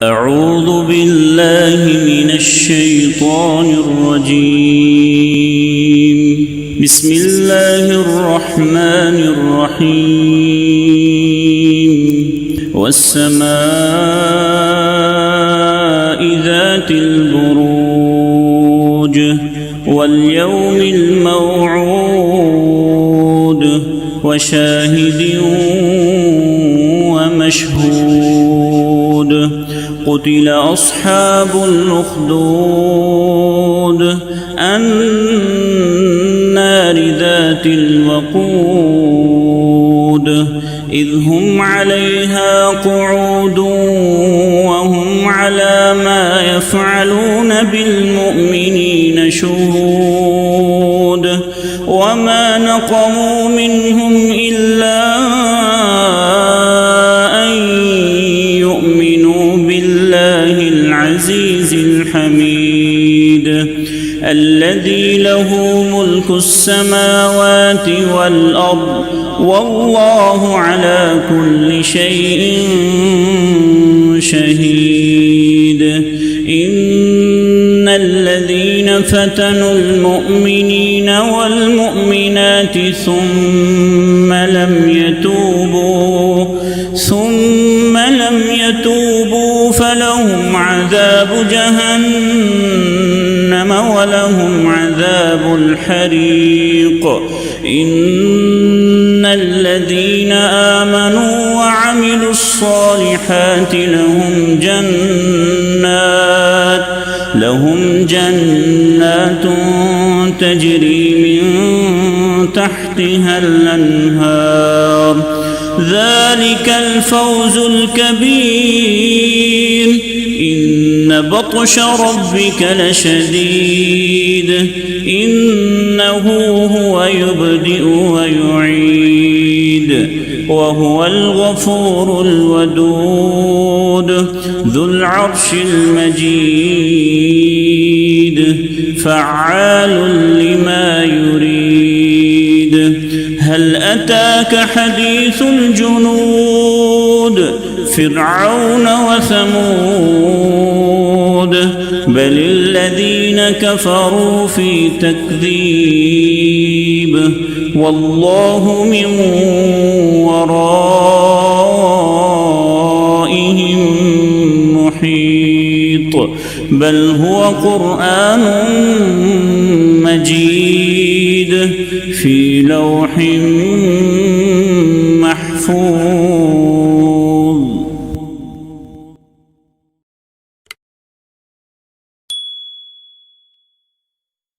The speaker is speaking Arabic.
أعوذ بالله من الشيطان الرجيم. بسم الله الرحمن الرحيم. والسماء ذات البروج واليوم الموعود وشاهد ومشهود. قتل أصحاب الأخدود النار ذات الوقود إذ هم عليها قعود وهم على ما يفعلون بالمؤمنين شهود. وما نقموا منهم إلا العزيز الحميد الذي له ملك السماوات والأرض والله على كل شيء شهيد. إن الذين فتنوا المؤمنين والمؤمنات ثم لم يتوبوا فلهم عذاب جهنم ولهم عذاب الحريق. إن الذين آمنوا وعملوا الصالحات لهم جنات تجري من تحتها الأنهار ذلك الفوز الكبير. إن بطش ربك لشديد إنه هو يبدئ ويعيد وهو الغفور الودود ذو العرش المجيد فعال لما يريد. هل أتاك حديث الجنود فرعون وثمود بل الذين كفروا في تكذيب والله من ورائهم محيط. بل هو قرآن مجيد في لوح محفوظ.